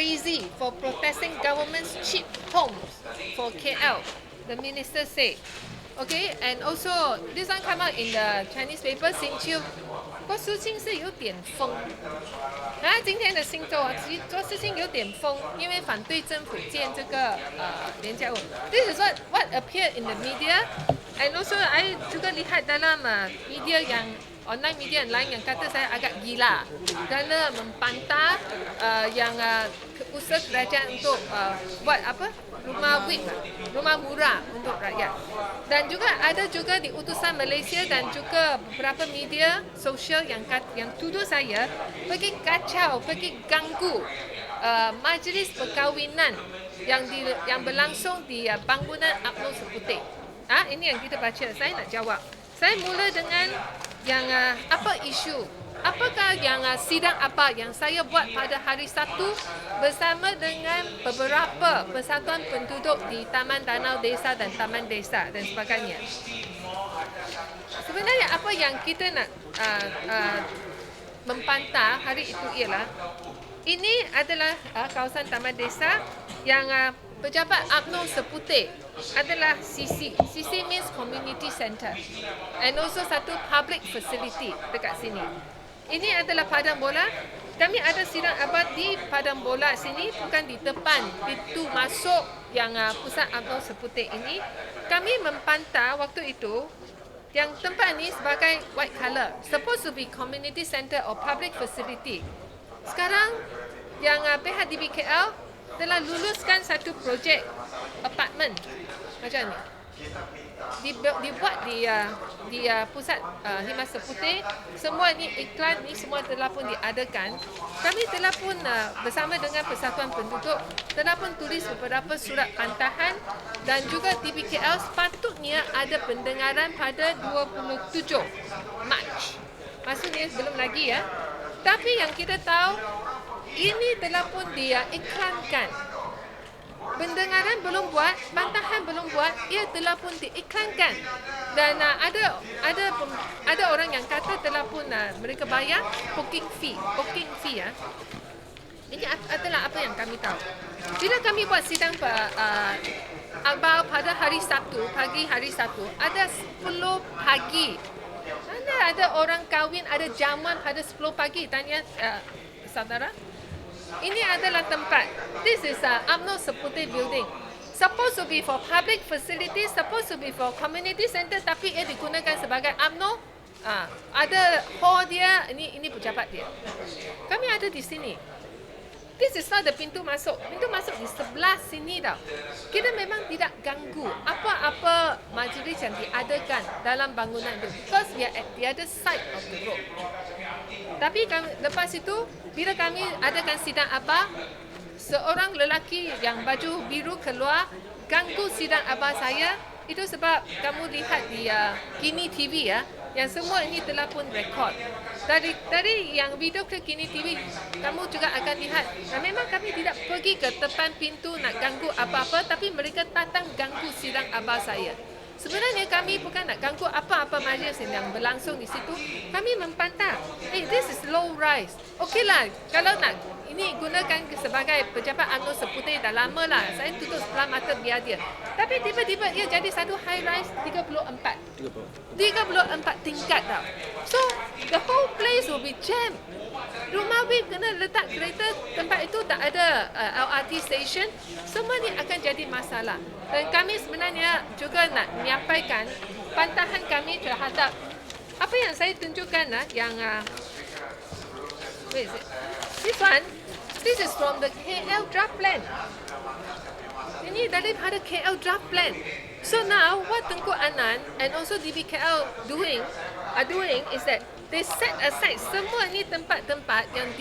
crazy for protesting government's cheap homes for KL, the minister said. Okay, and also this one come out in the Chinese paper, 星期做事情是有点疯。今天的星洲啊，做事情有点疯，因为反对政府建这个廉价屋。This is what appeared in the media, and also I juga lihat dalam media yang online media lain yang kata saya agak gila kerana membantah yang usaha kerajaan untuk buat apa rumah WIP, rumah murah untuk rakyat. Dan juga ada juga di utusan Malaysia dan juga beberapa media sosial yang tuduh saya pergi kacau, pergi ganggu majlis perkahwinan yang berlangsung di bangunan UMNO Seputih. Ini yang kita baca. Saya nak jawab. Saya mula dengan yang apa isu, apakah yang sidang apa yang saya buat pada hari Sabtu bersama dengan beberapa persatuan penduduk di Taman Danau Desa dan Taman Desa dan sebagainya. Sebenarnya apa yang kita nak membantah hari itu ialah ini adalah kawasan Taman Desa yang pejabat UMNO Seputih adalah CC. CC means Community Centre. And also satu public facility dekat sini. Ini adalah padang bola. Kami ada sidang abad di padang bola sini, bukan di depan pintu masuk yang pusat UMNO Seputih ini. Kami membantah waktu itu yang tempat ini sebagai white colour. Supposed to be community centre or public facility. Sekarang yang pihak DBKL telah luluskan satu projek apartment macam ni. Dibuat di pusat Himas Seputih. Semua ni iklan ni semua telah pun diadakan. Kami telah pun bersama dengan persatuan penduduk telah pun tulis beberapa surat pantahan dan juga DBKL sepatutnya ada pendengaran pada 27 Mac. Maksudnya belum lagi ya. Tapi yang kita tahu ini telah pun dia iklankan. Pendengaran belum buat, bantahan belum buat, ia telah pun diiklankan. Dan ada orang yang kata telah pun mereka bayar booking fee ya. Ini adalah apa yang kami tahu. Bila kami buat sidang akhbar pada hari Sabtu, pagi hari Sabtu, ada 10 pagi. Mana ada orang kahwin, ada jamuan pada 10 pagi, tanya saudara. Ini adalah tempat. This is UMNO Seputih building. Supposed to be for public facilities, supposed to be for community centre, tapi ia digunakan sebagai UMNO. Ada hall dia, ini pejabat dia. Kami ada di sini. This is not the pintu masuk. Pintu masuk di sebelah sini tau. Kita memang tidak ganggu apa-apa majlis yang diadakan dalam bangunan itu. Because we are at the other side of the road. Tapi lepas itu, bila kami adakan sidang abah, seorang lelaki yang baju biru keluar ganggu sidang abah saya. Itu sebab kamu lihat di Kini TV ya, yang semua ini telah pun rekod. Dari yang video ke Kini TV, kamu juga akan lihat. Dan memang kami tidak pergi ke depan pintu nak ganggu apa-apa, tapi mereka datang ganggu sidang abah saya. Sebenarnya kami bukan nak ganggu apa-apa majlis yang berlangsung di situ. Kami membantah. This is low rise. Okeylah, kalau nak ini gunakan sebagai pejabat UMNO Seputih dah lama lah. Saya tutup sebelah mata biar dia. Tapi tiba-tiba ia jadi satu high rise 34 tingkat tau. So, the whole place will be jammed. Rumah WIP kena letak kereta, tempat itu tak ada LRT station. Semua ni akan jadi masalah. Dan kami sebenarnya juga nak menyampaikan pantahan kami terhadap apa yang saya tunjukkan yang where is it? This is from the KL draft plan. Ini daripada KL draft plan. So now what Tengku Anan and also DBKL are doing is that they set aside semua ni tempat-tempat yang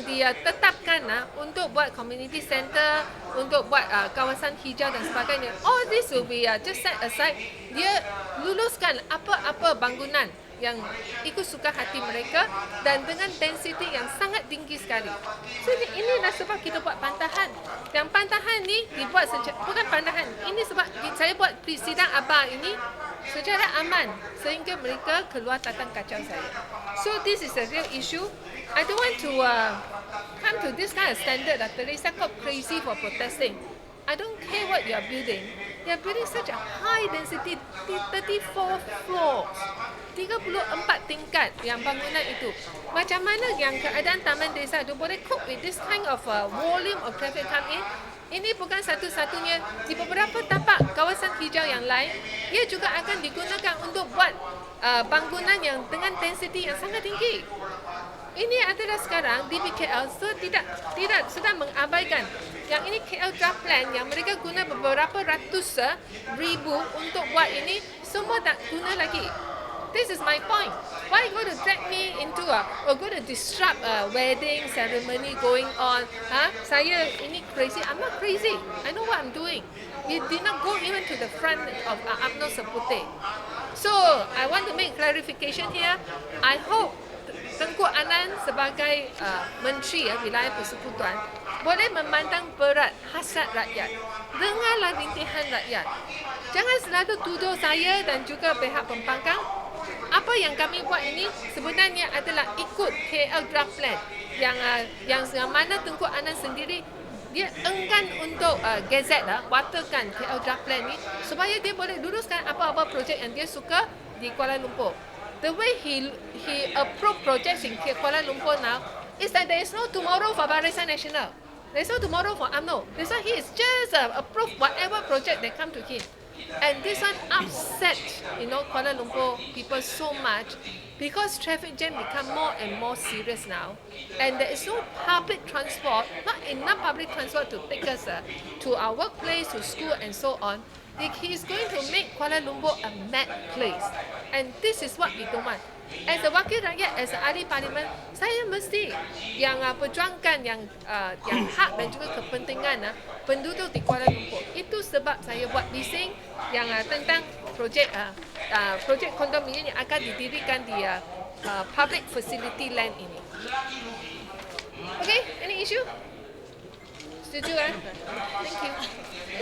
dia tetapkan untuk buat community center, untuk buat kawasan hijau dan sebagainya. All this will be just set aside. Dia luluskan apa-apa bangunan yang ikut suka hati mereka dan dengan density yang sangat tinggi sekali. So inilah sebab kita buat pantahan. Yang pantahan ni dibuat bukan pantahan. Ini sebab saya buat sidang abah ini secara aman sehingga mereka keluar datang kacau saya. So this is a real issue. I don't want to come to this kind of standard, Teresa got crazy for protesting. I don't care what you are building. You are building such a high density 34 floors. 34 tingkat yang bangunan itu. Macam mana yang keadaan Taman Desa itu boleh cope with this kind of volume of traffic come in? Ini bukan satu-satunya. Di beberapa tapak kawasan hijau yang lain, ia juga akan digunakan untuk buat bangunan yang dengan density yang sangat tinggi. Ini adalah sekarang DBKL tidak sedang mengabaikan. Yang ini KL draft plan yang mereka guna beberapa ratus ribu untuk buat ini, semua tak guna lagi. This is my point. Why going to drag me into or going to disrupt a wedding ceremony going on? Saya ini crazy. I'm not crazy. I know what I'm doing. We did not go even to the front of UMNO Seputeh. So I want to make clarification here. I hope Tengku Anan sebagai Menteri Wilayah Persekutuan boleh memandang berat hasrat rakyat. Dengarlah rintihan rakyat. Jangan selalu tuduh saya dan juga pihak pembangkang. Apa yang kami buat ini sebenarnya adalah ikut KL Draft Plan yang mana Tengku Anan sendiri dia enggan untuk gazette waterkan KL Draft Plan ni supaya dia boleh luruskan apa-apa projek yang dia suka di Kuala Lumpur. The way he approved projects in Kuala Lumpur now is that there is no tomorrow for Barisan Nasional. There is no tomorrow for UMNO. That's why he is just approve whatever project that come to him. And this one upset, Kuala Lumpur people so much because traffic jam become more and more serious now. And there is no public transport, not enough public transport to take us to our workplace, to school and so on. He is going to make Kuala Lumpur a mad place. And this is what we don't want. As a wakil rakyat, as a ahli parlimen, saya mesti yang perjuangkan yang hak dan juga kepentingan penduduk di Kuala Lumpur. Itu sebab saya buat bising yang tentang projek kondominium yang akan didirikan di public facility land ini. Okay, any issue? Setuju kan? Thank you.